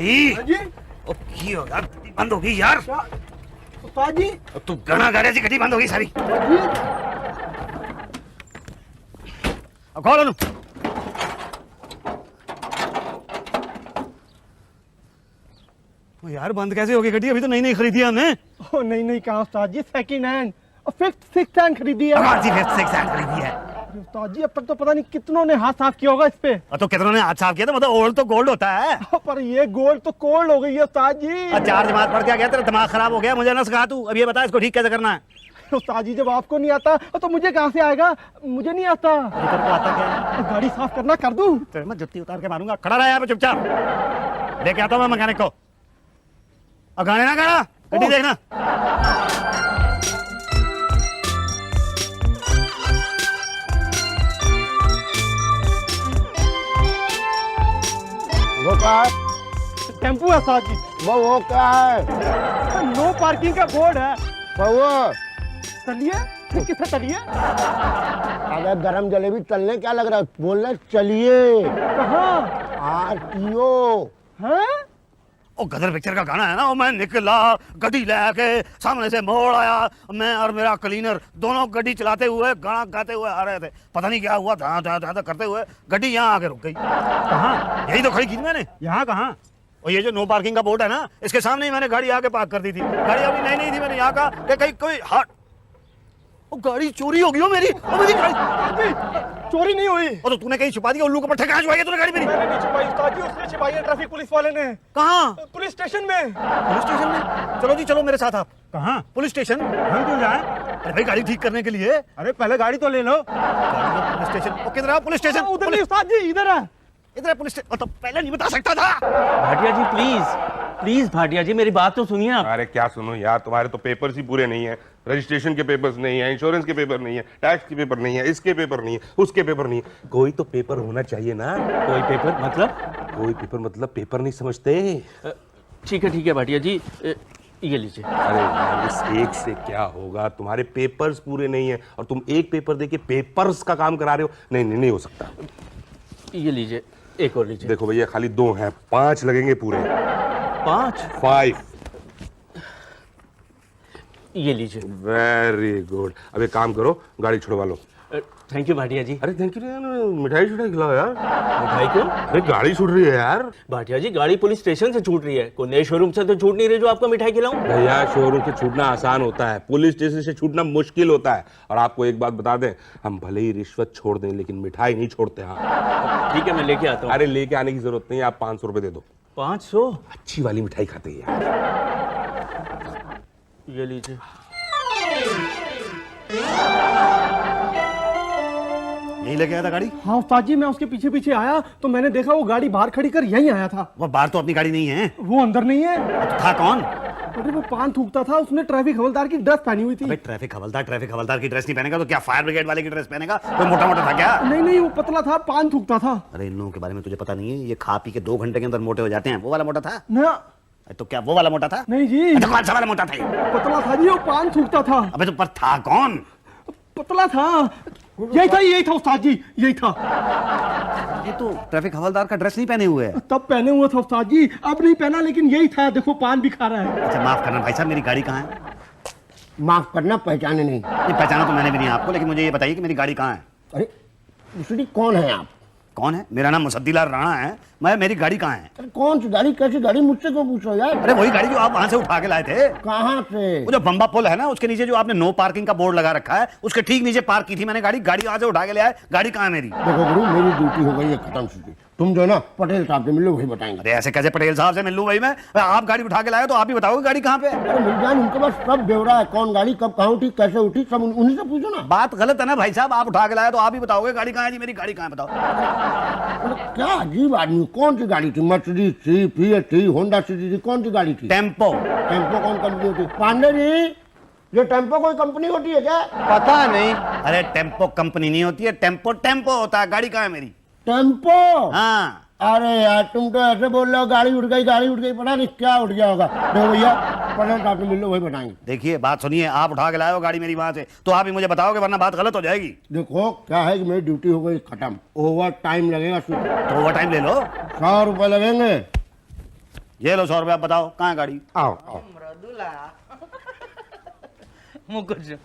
भाई। हाँ जी। ओ की हो यार, गड्डी बंद हो गई यार। उस्ताद जी। तू गाना गा रहे सी, गड्डी बंद हो गई सारी। हाँ जी। अब खोलो ना। ओ यार बंद कैसे हो गई गड्डी? अभी तो नई नई खरीदी है हमने। ओ नहीं कहा उस्ताद जी, सेकंड हैंड और फिफ्थ सिक्स्थ हैंड खरीदी है। कौन सी फिफ्थ सिक्स्थ हैंड खरीदी है? उस्ताद जी अब तक तो पता नहीं कितनों ने हाथ साफ किया होगा इस पे। तो कितनों ने हाथ साफ किया था? मतलब ओल्ड तो गोल्ड होता है। पर ये गोल्ड तो कोल्ड हो गई है उस्ताद जी। चार जमात पढ़ के आ गया, तेरा दिमाग खराब हो गया। मुझे ना सिखा तू। अब ये बता इसको ठीक कैसे करना है? उस्ताद जी जब आपको नहीं आता तो मुझे कहाँ से आएगा? मुझे नहीं आता। तेरे को आता क्या है? गाड़ी साफ करना कर दूं? तेरे मैं जुत्ती उतार के मारूंगा। खड़ा रहा यहाँ पे चुपचाप। लेके आता हूँ मैं मैकेनिक को। और गाने ना गाना, गड्डी देखना। वो क्या है? टेम्पू है उस्ताद जी। वो क्या है? नो पार्किंग का बोर्ड है। वो चलिए किसे चलिए? अगर गरम जलेबी तलने क्या लग रहा है? बोल रहे चलिए। कहाँ? RTO। हैं? ओ गदर पिक्चर का गाना है ना, वो मैं निकला गड्डी लेके, सामने से मोड़ आया, मैं और मेरा क्लीनर दोनों गड्डी चलाते हुए गाना गाते हुए आ रहे थे। पता नहीं क्या हुआ, धा धा धा करते हुए गड्डी यहाँ आके रुक गई। कहाँ? यही तो खड़ी की थी मैंने। यहाँ कहाँ? और ये जो नो पार्किंग का बोर्ड है ना, इसके सामने ही मैंने गाड़ी आके पार्क कर दी थी। गाड़ी अभी नई नहीं थी, मैंने यहाँ कहा कि कहीं कोई हाथ, वो गाड़ी चोरी हो गई हो मेरी। और मेरी गाड़ी चोरी नहीं हुई। और तो तूने कहीं छुपा दी? उल्लू के पट्टे कहाँ छुपाई है तूने गाड़ी मेरी? मैंने नहीं छुपाई उस्ताद जी, उसने छुपाई है ट्रैफिक पुलिस वाले ने। कहाँ? पुलिस स्टेशन में। पुलिस स्टेशन में? चलो जी चलो मेरे साथ आप। कहाँ? Police station. हम क्यों जाएं? अरे भाई गाड़ी ठीक करने के लिए। अरे पहले गाड़ी तो ले लो। Police station. ओ किधर है पुलिस स्टेशन? उधर नहीं उस्ताद जी, इधर है। इधर है पुलिस स्टेशन। तो पहले नहीं बता सकता था। भाटिया जी प्लीज भाटिया जी मेरी बात तो सुनिए आप। अरे क्या सुनो यार, तुम्हारे तो पेपर्स ही पूरे नहीं है। रजिस्ट्रेशन के पेपर्स नहीं है, इंश्योरेंस के पेपर नहीं है, टैक्स के पेपर नहीं है, इसके पेपर नहीं है, उसके पेपर नहीं है। कोई तो पेपर होना चाहिए ना। कोई पेपर मतलब? कोई पेपर मतलब पेपर नहीं समझते? ठीक है भाटिया जी, ये लीजिए। अरे यार इस एक से क्या होगा? तुम्हारे पेपर्स पूरे नहीं है और तुम एक पेपर देके पेपर्स का काम करा रहे हो। नहीं नहीं नहीं हो सकता। ये लीजिए, एक और लीजिए। देखो भैया खाली 2 हैं, 5 लगेंगे पूरे। 5? ये लीजिए। Very good. अब एक काम करो, गाड़ी छुड़वा लो। थैंक यू भाटिया जी। अरे थैंक यू, मिठाई छुटाई खिलाओ यार। मिठाई क्यों? अरे गाड़ी छूट रही है यार। भाटिया जी गाड़ी पुलिस स्टेशन से छूट रही है, कोई नए शोरूम से तो छूट नहीं रही जो आपको मिठाई खिलाऊं। भैया शोरूम से छूटना आसान होता है, पुलिस स्टेशन से छूटना मुश्किल होता है। और आपको एक बात बता दें, हम भले ही रिश्वत छोड़ दें लेकिन मिठाई नहीं छोड़ते। हाँ ठीक है मैं लेके आता हूँ। अरे लेके आने की जरूरत नहीं है, आप 500 रुपए दे दो। 500? अच्छी वाली मिठाई खाते हैं यार। ये लीजिए। यही लेके आया था गाड़ी? हाँ उस्ताद जी, मैं उसके पीछे पीछे आया तो मैंने देखा वो गाड़ी बाहर खड़ी कर यहीं आया था। वो बाहर तो अपनी गाड़ी नहीं है। वो अंदर नहीं है। तो था कौन? अरे वो पान थूकता था, उसने ट्रैफिक हवलदार की ड्रेस पहनी हुई थी। अबे ट्रैफिक हवलदार की ड्रेस नहीं पहनेगा तो क्या फायर ब्रिगेड वाले की ड्रेस पहनेगा? कोई मोटा मोटा था क्या? नहीं वो पतला था, पान थूकता था। अरे इन लोगों के बारे में तुझे पता नहीं है, ये खा पी के 2 घंटे के अंदर मोटे हो जाते हैं। वो वाला मोटा था? ना। तो क्या वो वाला मोटा था? नहीं जी। अच्छा कौन सा वाला मोटा था ये? पतला था जी, वो पान थूकता था। अबे तो पर था कौन? पतला था। यही था उस्ताद जी, यही था। ये तो ट्रैफिक हवलदार का ड्रेस नहीं पहने हुए है। तब पहने हुए था उस्ताद जी, अब नहीं पहना, लेकिन यही था। देखो पान भी खा रहा है। अच्छा माफ करना भाई साहब, मेरी गाड़ी कहाँ है? माफ करना, पहचाने नहीं। ये पहचाना तो मैंने भी नहीं आपको, लेकिन मुझे ये बताइए कि मेरी गाड़ी कहाँ है? अरे दूसरी कौन है आप? कौन है? मेरा नाम मुसद्दीलाल राणा है। मेरी गाड़ी कहाँ है? अरे कौन सी गाड़ी, कैसी गाड़ी, मुझसे क्यों पूछो यार? अरे वही गाड़ी जो आप वहां से उठा के लाए थे। कहाँ से? वो जो बम्बा पुल है ना, उसके नीचे जो आपने नो पार्किंग का बोर्ड लगा रखा है, उसके ठीक नीचे पार्क की थी मैंने गाड़ी वहां से उठा के ले आए। गाड़ी कहाँ है मेरी? देखो गुरु, मेरी ड्यूटी हो गई है खत्म सीधी। तुम जो ना पटेल साहब से मिलो, वही बताएंगे। अरे ऐसे कैसे पटेल साहब से मिल लूं भाई मैं? आप गाड़ी उठा के लाए तो आप ही बताओगे गाड़ी कहाँ पे है? अरे मिल जान, उनके पास सब ब्यौरा है, कौन गाड़ी कब कहाँ उठी, कैसे उठी, सब उन्हीं से पूछो ना। बात गलत है ना भाई साहब, आप उठा के लाए तो आप ही बताओगे गाड़ी कहाँ है जी? मेरी गाड़ी कहाँ है बताओ। अरे क्या अजीब आदमी, कौन सी गाड़ी थी? मर्सिडीज थी, फिएट थी, होंडा सिटी थी, कौन सी गाड़ी थी? टेम्पो। टेम्पो कौन कंपनी होती? पांडे जी, ये टेम्पो कोई कंपनी होती है क्या? पता नहीं। अरे टेम्पो कंपनी नहीं होती है, टेम्पो होता है। गाड़ी कहाँ है मेरी? टेम्पो? हाँ। अरे यार तुम तो ऐसे बोल रहे हो, गाड़ी उठ गई, पता नहीं क्या उठ गया होगा। देखो भैया, पटेल साहब से मिल लो, वही बताएंगे। देखिए बात सुनिए, आप उठा के लाए हो गाड़ी मेरी वहां से, तो आप ही मुझे बताओगे, वरना बात गलत हो जाएगी। देखो क्या है कि मेरी ड्यूटी हो गई खत्म, ओवर टाइम लगेगा। तो ओवर टाइम ले लो। 100 रुपए लगेंगे। ये लो 100 रुपया, आप बताओ कहाँ है गाड़ी? आओ आओ मृदुला मुकुट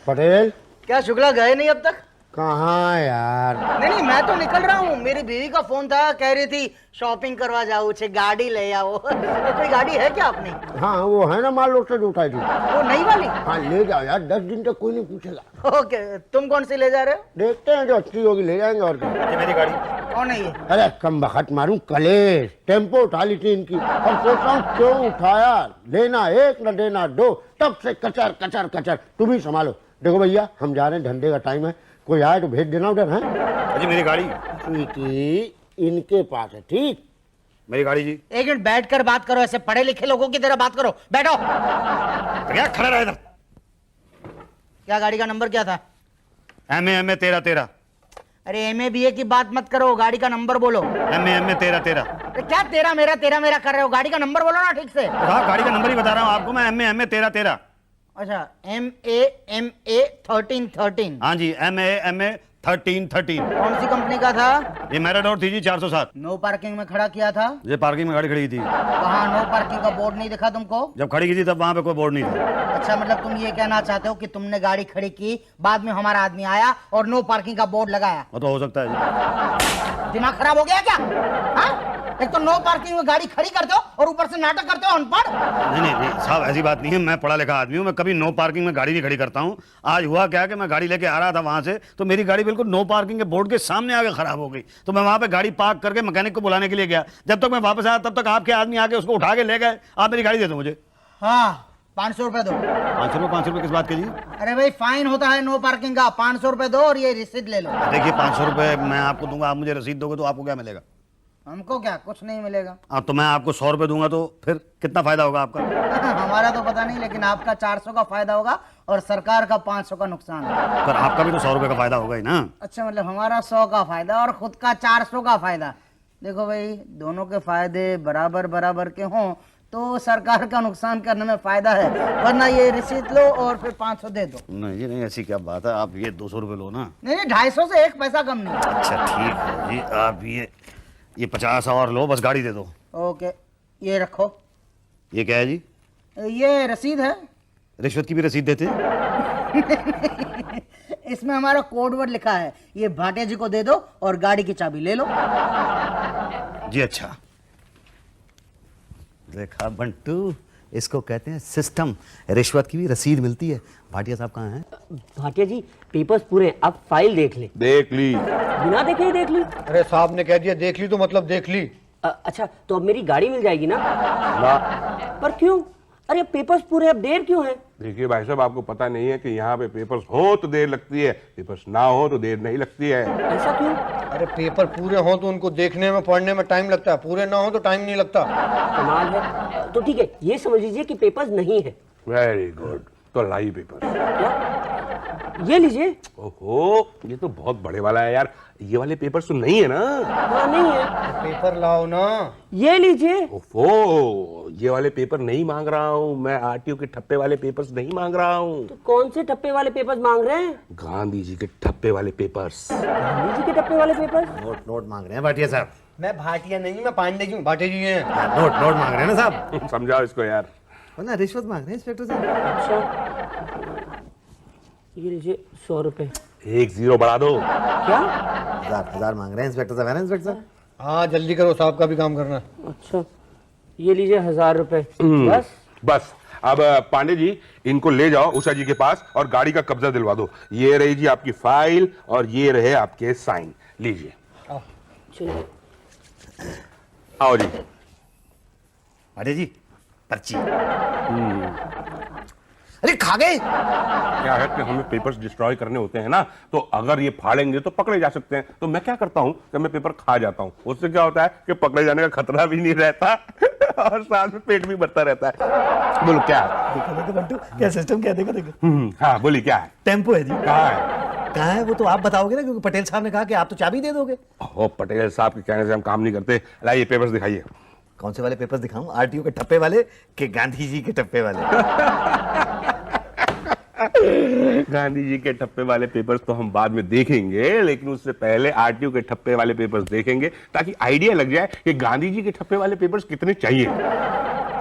पटेल क्या शुक्ला गए नहीं अब तक? कहाँ यार? नहीं मैं तो निकल रहा हूँ। मेरी बीवी का फोन था, कह रही थी शॉपिंग करवा जाओ, छे गाड़ी ले आओ। तो कोई गाड़ी है क्या अपनी? हाँ वो है ना, माल रोड से जो उठाई थी। वो नई वाली? हाँ ले जाओ यार, 10 दिन तक कोई नहीं पूछेगा। ओके, तुम कौन सी ले जा रहे हो? देखते हैं जो अच्छी होगी ले जाएंगे और क्या। ये मेरी गाड़ी। कौन है ये? अरे कम बखत मारूं कलेश, टेम्पो उठा ली थी इनकी और सोच रहा हूँ क्यों उठाया, देना एक न देना दो, तब से कचर कचर कचर। तुम ही संभालो। देखो भैया हम जा रहे हैं, धंधे का टाइम है, कोई आए तो भेज देना उधर। है जी मेरी गाड़ी। स्वीटी इनके पास है, ठीक? मेरी गाड़ी जी। एक मिनट बैठ कर बात करो, ऐसे पढ़े लिखे लोगों की तरह बात करो। बैठो। तो क्या खड़ा रहा इधर? क्या गाड़ी का नंबर क्या था? MA 1313। अरे MA BA की बात मत करो, गाड़ी का नंबर बोलो। MA 1313। अरे क्या तेरा मेरा कर रहे हो? गाड़ी का नंबर बोलो ना ठीक से। हाँ गाड़ी का नंबर ही बता रहा हूँ आपको मैं, MA 1313। अच्छा MA 1313। हाँ जी, MA 1313। कौन सी कंपनी का था? ये मैराडोर थी जी 407। नो पार्किंग में खड़ा किया था? ये पार्किंग में गाड़ी खड़ी थी। वहाँ नो पार्किंग का बोर्ड नहीं दिखा तुमको? जब खड़ी की थी तब वहाँ पे कोई बोर्ड नहीं था। अच्छा मतलब तुम ये कहना चाहते हो कि तुमने गाड़ी खड़ी की, बाद में हमारा आदमी आया और नो पार्किंग का बोर्ड लगाया? वो तो हो सकता है जी। दिमाग खराब हो गया क्या? हाँ? एक तो नो पार्किंग में गाड़ी खड़ी करते हो और ऊपर से नाटक करते हो अनपढ़। नहीं साहब ऐसी बात नहीं है, मैं पढ़ा लिखा आदमी हूँ, मैं कभी नो पार्किंग में गाड़ी नहीं खड़ी करता हूँ। आज हुआ क्या कि मैं गाड़ी लेके आ रहा था वहां से, तो मेरी गाड़ी बिल्कुल नो पार्किंग के बोर्ड के सामने आके खराब हो गई। तो मैं वहां पे गाड़ी पार्क करके मैकेनिक को बुलाने के लिए गया। जब तक मैं वापस आया तब तक आपके आदमी आके उसको उठा के ले गए। आप मेरी गाड़ी दे दो मुझे। हाँ 500 रुपए दो। 500 रुपये किस बात के जी? अरे भाई फाइन होता है नो पार्किंग का, 500 रुपए दो और ये रसीद ले लो। देखिए 500 रुपये मैं आपको दूंगा, आप मुझे रसीद दोगे तो आपको क्या मिलेगा? हमको क्या, कुछ नहीं मिलेगा। तो मैं आपको 100 रुपये दूंगा तो फिर कितना फायदा होगा आपका? हमारा तो पता नहीं, लेकिन आपका 400 का फायदा होगा और सरकार का 500 का नुकसान होगा। पर आपका भी तो 100 रुपये का फायदा होगा ही ना। अच्छा मतलब हमारा 100 का फायदा और खुद का 400 का फायदा। देखो भाई दोनों के फायदे बराबर बराबर के हों तो सरकार का नुकसान करने में फायदा है, वरना ये रसीद लो और फिर 500 दे दो। नहीं जी नहीं, ऐसी क्या बात है, आप ये 200 रुपये लो ना। नहीं 250 से एक पैसा कम नहीं। अच्छा ठीक है जी, आप ये 50 और लो, बस गाड़ी दे दो। ओके ये रखो। ये क्या है जी? ये रसीद है। रिश्वत की भी रसीद देते? इसमें हमारा कोड वर्ड लिखा है, ये भाटिया जी को दे दो और गाड़ी की चाबी ले लो। जी अच्छा। देखा बंटू, इसको कहते हैं सिस्टम। रिश्वत की भी रसीद मिलती है। भाटिया साहब कहाँ हैं? भाटिया जी पेपर्स पूरे हैं, आप फाइल देख लें। देख ली। बिना देखे ही देख ली? अरे साहब ने कह दिया देख ली तो मतलब देख ली। अच्छा तो अब मेरी गाड़ी मिल जाएगी ना? पर क्यों? अरे पेपर्स पूरे, अब देर क्यों है? देखिए भाई साहब, आपको पता नहीं है कि यहाँ पे पेपर्स हो तो देर लगती है, पेपर्स ना हो तो देर नहीं लगती है। ऐसा क्यों? अरे पेपर पूरे हो तो उनको देखने में पढ़ने में टाइम लगता है, पूरे ना हो तो टाइम नहीं लगता। कमाल है। तो ठीक है, ये समझ लीजिए कि पेपर्स नहीं है। वेरी गुड, तो लाइए पेपर। क्या? ये लीजिए। ओहो, ये तो बहुत बड़े वाला है यार, ये वाले पेपर्स तो नहीं है ना? हाँ नहीं है। पेपर लाओ ना। ये लीजिए। ओहो, ये वाले पेपर नहीं मांग रहा हूँ मैं, आरटीओ के ठप्पे वाले पेपर्स नहीं मांग रहा हूँ। तो कौन से ठप्पे वाले पेपर्स मांग रहे हैं? गांधी जी के ठप्पे वाले पेपर्स। गांधी जी के ठप्पे वाले पेपर्स? नोट मांग रहे हैं भाटिया साहब। मैं भाटिया नहीं, मैं पांडे जी हूँ, भाटिया जी हैं। नोट मांग रहे हैं ना साहब। समझाओ इसको यार। ना रिश्वत मांग रहे हैं इंस्पेक्टर साहब। अच्छा ये लीजिए 100 रुपए। 1 0 बढ़ा दो। क्या? 1000 मांग रहे हैं इंस्पेक्टर साहब, है ना इंस्पेक्टर साहब? हाँ जल्दी करो, साहब का भी काम करना है। अच्छा ये लीजिए 1000 रुपए। बस? बस अब पांडे जी इनको ले जाओ उषा जी के पास और गाड़ी का कब्जा दिलवा दो। ये रही जी आपकी फाइल और ये रहे आपके साइन, लीजिए। चलिए। आओ जी। भाटिया जी पर्ची। अरे खा गए। क्या है कि हमें पेपर्स डिस्ट्रॉय करने होते हैं ना, तो अगर ये फाड़ेंगे तो पकड़े जा सकते हैं। तो मैं क्या करता हूँ कि मैं पेपर खा जाता हूँ, उससे क्या होता है कि पकड़े जाने का खतरा भी नहीं रहता और साथ में पेट भी भरता रहता है। बोलो क्या है? देखो बंटू क्या सिस्टम, क्या देखो। हाँ बोली क्या है? टेम्पो है जी। कहाँ है? कहाँ है वो तो आप बताओगे ना, क्योंकि पटेल साहब ने कहा कि आप तो चाबी दे दोगे। ओ पटेल साहब के कहने से हम काम नहीं करते। लाइए पेपर्स दिखाइए। कौन से वाले पेपर्स दिखाऊं, आरटीओ के ठप्पे वाले कि गांधी जी के ठप्पे वाले? गांधी जी के ठप्पे वाले पेपर्स तो हम बाद में देखेंगे, लेकिन उससे पहले आरटीओ के ठप्पे वाले पेपर्स देखेंगे ताकि आइडिया लग जाए कि गांधी जी के ठप्पे वाले पेपर्स कितने चाहिए।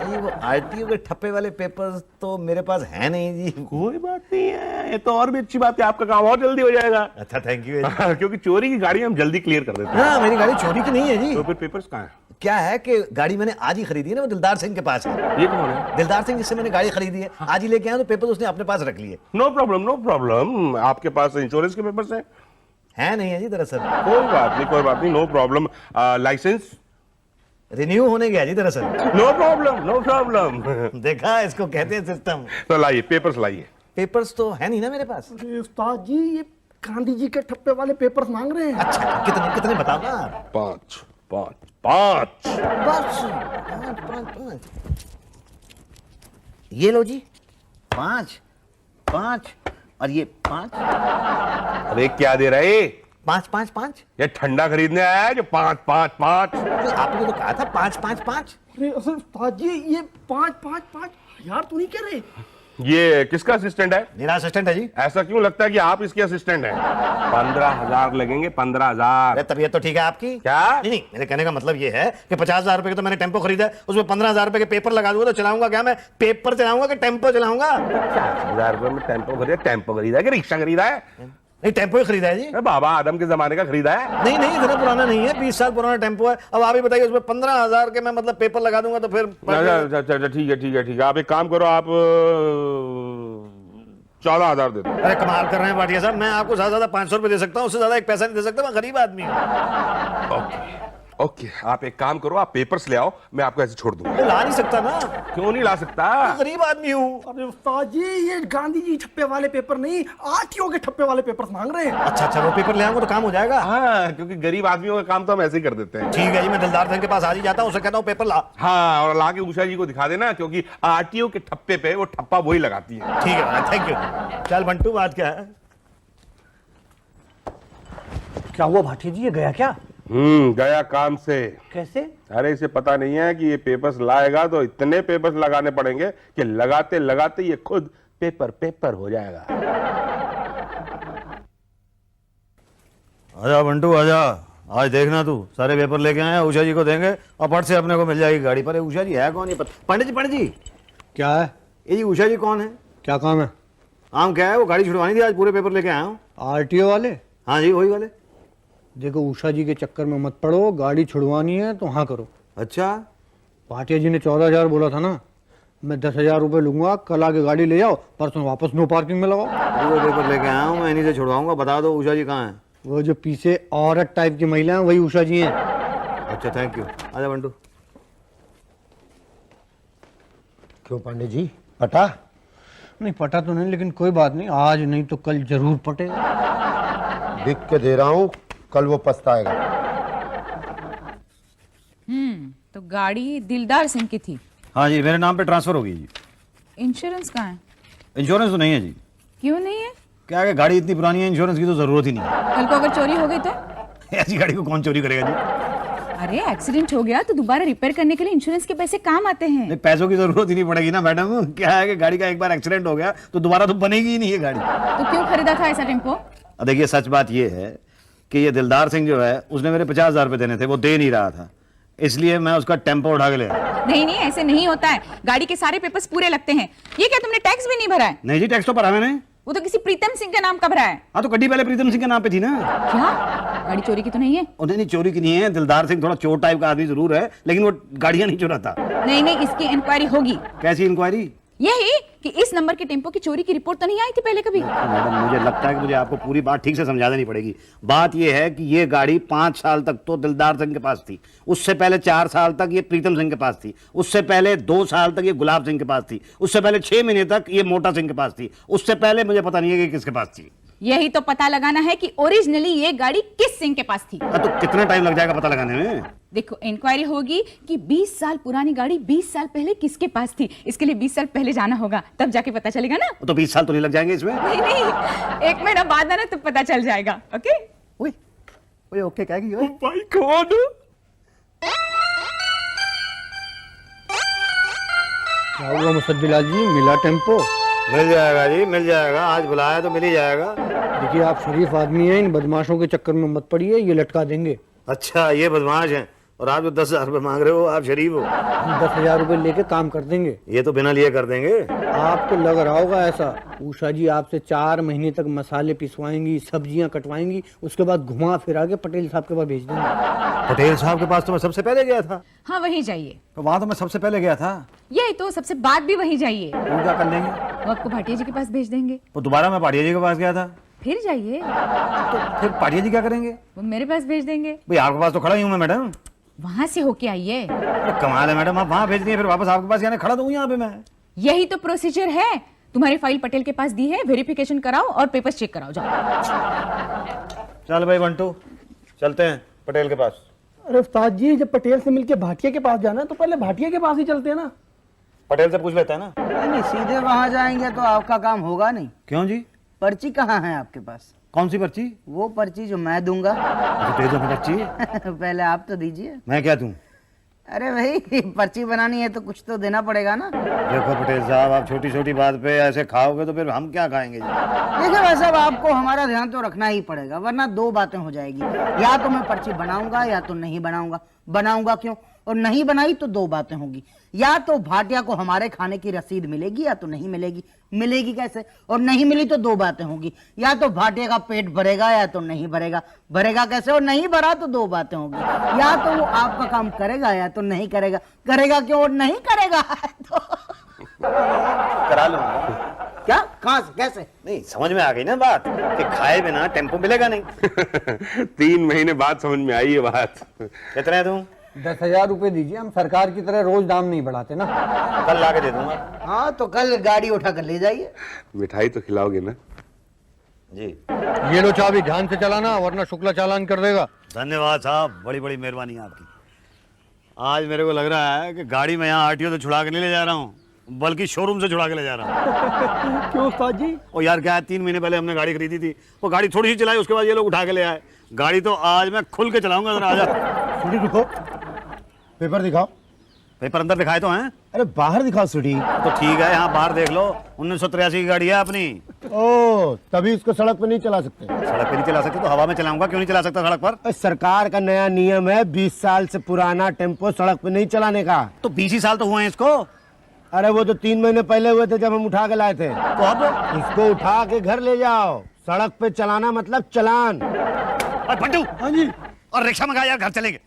ये वो आरटीओ के ठप्पे वाले पेपर्स तो मेरे पास है नहीं जी। कोई बात नहीं है, ये तो और भी अच्छी बात है, आपका काम और जल्दी हो जाएगा। अच्छा थैंक यू। क्योंकि चोरी की गाड़ी हम जल्दी क्लियर कर देते हैं। हाँ मेरी गाड़ी चोरी की नहीं है जी। तो फिर पेपर्स कहाँ हैं? क्या है कि गाड़ी मैंने आज ही खरीदी है ना, वो दिलदार सिंह के पास है। ये कौन है? दिलदार सिंह जिससे मैंने गाड़ी खरीदी है, आज ही लेके आया, तो पेपर उसने अपने पास रख लिए। नो प्रॉब्लम नो प्रॉब्लम, आपके पास इंश्योरेंस के पेपर्स हैं? है नहीं है जी दरअसल। कोई बात नहीं, कोई बात नहीं, नो प्रॉब्लम। लाइसेंस रिन्यू होने गया जी दरअसल। No problem no problem. देखा, इसको कहते हैं सिस्टम। तो लाइए पेपर्स लाइए। पेपर्स तो है नहीं ना मेरे पास। अरे उस्ताद जी, ये गांधी जी के ठप्पे वाले पेपर्स मांग रहे हैं। अच्छा कितने कितने बताओ ना। 5 5 5। बस 5 ये लो जी। 5 5 और ये 5। अरे क्या दे रहे? 5 ये ठंडा खरीदने आया है जो 5 5 5? आपने तो कहा था 5 अरे उस्ताद जी, ये 5 यार तू नहीं कह रहे? ये किसका असिस्टेंट है? मेरा असिस्टेंट है जी। ऐसा क्यों लगता है कि आप इसके असिस्टेंट हैं? 15,000 लगेंगे, 15,000। अरे तबीयत तो ठीक है आपकी? क्या? नहीं, मेरे कहने का मतलब ये है कि 50,000 रुपए का तो मैंने टेम्पो खरीदा है, उसमें 15,000 रुपए के पेपर लगा दूंगा तो चलाऊंगा क्या मैं? पेपर चलाऊंगा कि टेम्पो चलाऊंगा? 50,000 रुपए में टेम्पो खरीदा है कि रिक्शा खरीदा है? नहीं, टेम्पो ही खरीदा है जी। अरे बाबा आदम के जमाने का खरीदा है? नहीं इतना पुराना नहीं है, 20 साल पुराना टेम्पो है। अब आप ही बताइए, उसमें 15,000 के मैं मतलब पेपर लगा दूंगा तो फिर अच्छा ठीक है। आप एक काम करो, आप 14,000 दे दो। अरे कमाल कर रहे हैं भाटिया साहब, मैं आपको ज्यादा 500 रुपए दे सकता हूँ, उससे ज्यादा एक पैसा नहीं दे सकता, मैं गरीब आदमी हूँ। ओके, आप एक काम करो, आप पेपर्स ले आओ, मैं आपको ऐसे छोड़ दूंगा। ला नहीं सकता ना, क्यों नहीं ला सकता? गरीब आदमी हूँ। अरे उस्ताद जी, ये गांधी जी ठप्पे वाले पेपर नहीं, आरटीओ के ठप्पे वाले पेपर्स मांग रहे हैं। अच्छा वो पेपर ले आऊंगा तो काम हो जाएगा। हाँ, क्योंकि गरीब आदमियों का काम तो हम ऐसे ही कर देते हैं। ठीक है जी, मैं दिलदार सिंह के पास आज ही जाता हूँ, उसे कहता हूँ पेपर ला। हाँ, और ला के उषा जी को दिखा देना, क्योंकि आरटीओ के ठप्पे पे वो ठप्पा वही लगाती है। ठीक है, थैंक यू। चल बंटू, बात क्या है? क्या हुआ भाटिया जी, ये गया क्या? गया काम से। कैसे? अरे इसे पता नहीं है कि ये पेपर्स लाएगा तो इतने पेपर्स लगाने पड़ेंगे कि लगाते लगाते ये खुद पेपर हो जाएगा। आजा बंटू आजा, आज देखना तू सारे पेपर लेके आए, उषा जी को देंगे और फट से अपने को मिल जाएगी गाड़ी पर। उषा जी है कौन? ये पंडित जी क्या है? ये जी उषा जी कौन है? क्या काम है? काम क्या है? वो गाड़ी छुड़वानी थी, आज पूरे पेपर लेके आया हूँ। आरटीओ वाले? हाँ जी, वही वाले। देखो उषा जी के चक्कर में मत पड़ो, गाड़ी छुड़वानी है तो हाँ करो। अच्छा, भाटिया जी ने 14,000 बोला था ना, मैं 10,000 रुपये लूंगा, कल आके गाड़ी ले जाओ, परसों वापस नो पार्किंग में लगाओ। पूरे पेपर लेके आया हूँ मैं, इन्हीं से छुड़वाऊंगा। बता दो उषा जी कहाँ है? वो जो पीछे औरत टाइप की महिला है वही उषा जी हैं। अच्छा थैंक यू, आजा बंटू। क्यों पांडे जी, पटा? नहीं पटा तो नहीं, लेकिन कोई बात नहीं, आज नहीं तो कल जरूर पटेगा। लिख के दे रहा हूँ, कल वो पछताएगा। तो गाड़ी दिलदार सिंह की थी। हाँ जी, मेरे नाम पे ट्रांसफर हो गई जी। इंश्योरेंस कहाँ है? इंश्योरेंस तो नहीं है जी। क्यों नहीं है? क्या है कि गाड़ी इतनी पुरानी है, इंश्योरेंस की तो जरूरत ही नहीं है। कल को अगर चोरी हो गई तो? ऐसी गाड़ी को कौन चोरी करेगा जी? अरे एक्सीडेंट हो गया तो दोबारा रिपेयर करने के लिए इंश्योरेंस के पैसे काम आते हैं। नहीं, पैसों की जरूरत ही नहीं पड़ेगी ना मैडम। क्या है कि गाड़ी का एक बार एक्सीडेंट हो गया तो दोबारा तो बनेगी ही नहीं ये गाड़ी। तो क्यों खरीदा था ऐसा टेम्पो? देखिए सच बात ये है कि ये दिलदार सिंह जो है, उसने मेरे 50,000 रुपए देने थे, वो दे नहीं रहा था, इसलिए मैं उसका टेम्पो उठा के ले आया। नहीं ऐसे नहीं होता है, गाड़ी के सारे पेपर्स पूरे लगते हैं। ये क्या तुमने टैक्स भी नहीं भरा है? नहीं जी, टैक्स तो भरा मैंने। वो तो किसी प्रीतम सिंह के नाम का भरा है। हाँ तो गड्डी पहले प्रीतम सिंह के नाम पे थी ना। क्या गाड़ी चोरी की तो नहीं है? नहीं चोरी की नहीं है, दिलदार सिंह थोड़ा चोर टाइप का आदमी जरूर है, लेकिन वो गाड़ियां नहीं चुराता। नहीं इसकी इंक्वायरी होगी। कैसी इंक्वायरी? यही कि इस नंबर के टेम्पो की चोरी की रिपोर्ट तो नहीं आई थी पहले कभी? मैडम मुझे लगता है कि मुझे आपको पूरी बात ठीक से समझा देनी पड़ेगी। बात यह है कि ये गाड़ी 5 साल तक तो दिलदार सिंह के पास थी, उससे पहले 4 साल तक ये प्रीतम सिंह के पास थी, उससे पहले 2 साल तक ये गुलाब सिंह के पास थी, उससे पहले 6 महीने तक ये मोटा सिंह के पास थी, उससे पहले मुझे पता नहीं है कि किसके पास थी। यही तो पता लगाना है कि ओरिजिनली ये गाड़ी किस सिंह के पास थी। तो कितना टाइम लग जाएगा पता लगाने में? देखो इंक्वायरी होगी कि 20 साल पुरानी गाड़ी 20 साल पहले किसके पास थी, इसके लिए 20 साल पहले जाना होगा, तब जाके पता चलेगा ना। तो 20 साल तो नहीं लग जाएंगे इसमें? नहीं 1 महीना बाद आना तो पता चल जाएगा। ओके ओके क्या भाई कौन? क्या हुआ मुसद्दिलाल जी, मिला टेम्पो? मिल जाएगा जी, मिल जाएगा। आज बुलाया तो मिल ही जाएगा। देखिए आप शरीफ आदमी हैं, इन बदमाशों के चक्कर में मत पड़िए, ये लटका देंगे। अच्छा, ये बदमाश हैं और आप जो 10,000 रुपये मांग रहे हो, आप शरीफ हो। हम 10,000 रुपये लेके काम कर देंगे। ये तो बिना लिए कर देंगे। आपको लग रहा होगा ऐसा, उषा जी आपसे 4 महीने तक मसाले पिसवाएंगी, सब्जियां कटवाएंगी, उसके बाद घुमा फिरा के पटेल साहब के पास भेज देंगे। पटेल साहब के पास तो मैं सबसे पहले गया था। हाँ वहीं जाइए। तो वहां तो मैं सबसे पहले गया था। यही तो सबसे बाद भी वहीं जाइए। वो क्या कर लेंगे? वो आपको भाटिया जी के पास भेज देंगे। वो दोबारा मैं पाटिया जी के पास गया था। फिर जाइए, तो फिर पाटिया जी क्या करेंगे? वो मेरे पास भेज देंगे। भाई आपके पास तो खड़ा ही हूँ मैं मैडम। वहां से होके आइए। अरे कमाल है मैडम, आप वहां भेज दिए फिर वापस आपके पास यानी खड़ा तो हूँ यहाँ पे मैं। यही तो प्रोसीजर है। तुम्हारी फाइल पटेल के पास दी है, वेरिफिकेशन कराओ और पेपर्स चेक कराओ, जाओ। चल भाई बंटू, चलते हैं पटेल के पास। अरे उस्ताद जी, जब पटेल से मिलके भाटिया के पास जाना है तो पहले भाटिया के पास ही चलते हैं ना। पटेल से पूछ लेते हैं ना। नहीं, सीधे वहां जाएंगे तो आपका काम होगा नहीं। क्यों जी? पर्ची कहाँ है आपके पास? कौन सी पर्ची? वो पर्ची जो मैं दूंगा। दे दो पर्ची। पहले आप तो दीजिए। मैं क्या दूं? अरे भाई, पर्ची बनानी है तो कुछ तो देना पड़ेगा ना। देखो पटेल साहब, आप छोटी छोटी बात पे ऐसे खाओगे तो फिर हम क्या खाएंगे जी? देखिए भाई साहब, आपको हमारा ध्यान तो रखना ही पड़ेगा, वरना दो बातें हो जाएगी। या तो मैं पर्ची बनाऊंगा या तो नहीं बनाऊंगा। बनाऊंगा क्यों और नहीं बनाई तो दो बातें होंगी। या तो भाटिया को हमारे खाने की रसीद मिलेगी या तो नहीं मिलेगी। मिलेगी कैसे? और नहीं मिली तो दो बातें होंगी। या तो भाटिया का पेट भरेगा या तो नहीं भरेगा। भरेगा कैसे? और नहीं भरा तो दो बातें होंगी। या तो वो आपका काम करेगा या तो नहीं करेगा। करेगा क्यों और नहीं करेगा तो करा लूंगा। क्या? कहां से? कैसे? नहीं समझ में आ गई ना बात कि खाए बिना टेम्पो मिलेगा नहीं। 3 महीने बाद समझ में आई ये बात। कितने दूं? 10,000 रुपये दीजिए, हम सरकार की तरह रोज दाम नहीं बढ़ाते ना। कल ला के दे दूंगा। हाँ तो कल गाड़ी उठा कर ले जाइए। मिठाई तो खिलाओगे ना? जी ये लो चाबी, ध्यान से चलाना वरना शुक्ला चालान कर देगा। धन्यवाद साहब, बड़ी बड़ी मेहरबानी आपकी। आज मेरे को लग रहा है कि गाड़ी में यहाँ आरटीओ से छुड़ा के नहीं ले जा रहा हूँ, बल्कि शोरूम से छुड़ा के ले जा रहा हूँ। क्यों उस्ताद जी? और यार क्या है, 3 महीने पहले हमने गाड़ी खरीदी थी, वो गाड़ी थोड़ी सी चलाई, उसके बाद ये लोग उठा के ले आए। गाड़ी तो आज मैं खुल के चलाऊंगा। जरा आजा। सुडी रुको, पेपर दिखाओ। पेपर अंदर दिखाए तो हैं। अरे बाहर दिखाओ सुडी। तो ठीक है, यहाँ बाहर देख लो। 1983 की गाड़ी है अपनी। ओ, तभी इसको सड़क पे नहीं चला सकते। सड़क पे नहीं चला सकते तो हवा में चलाऊंगा। क्यों नहीं चला सकता सड़क पर? सरकार का नया नियम है 20 साल से पुराना टेम्पो सड़क पे नहीं चलाने का। तो 20 ही साल तो हुए हैं इसको। अरे वो तो 3 महीने पहले हुए थे जब हम उठा के लाए थे। तो अब इसको उठा के घर ले जाओ। सड़क पे चलाना मतलब चालान। बंटू, हाँ जी। और रिक्शा मंगा यार, घर चलेंगे।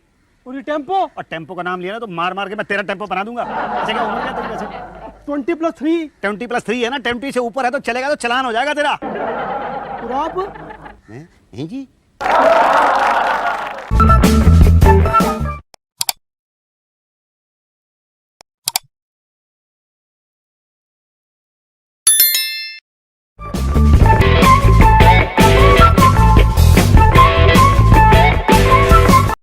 पूरी टेम्पो और टेम्पो का नाम लिया ना तो मार मार के मैं तेरा टेम्पो बना दूंगा। अच्छा क्या उम्र क्या तेरी वैसे? 20+3। 20+3 है ना, 20 से ऊपर है तो चलेगा, तो चलान हो जाएगा तेरा। और आप? नहीं जी।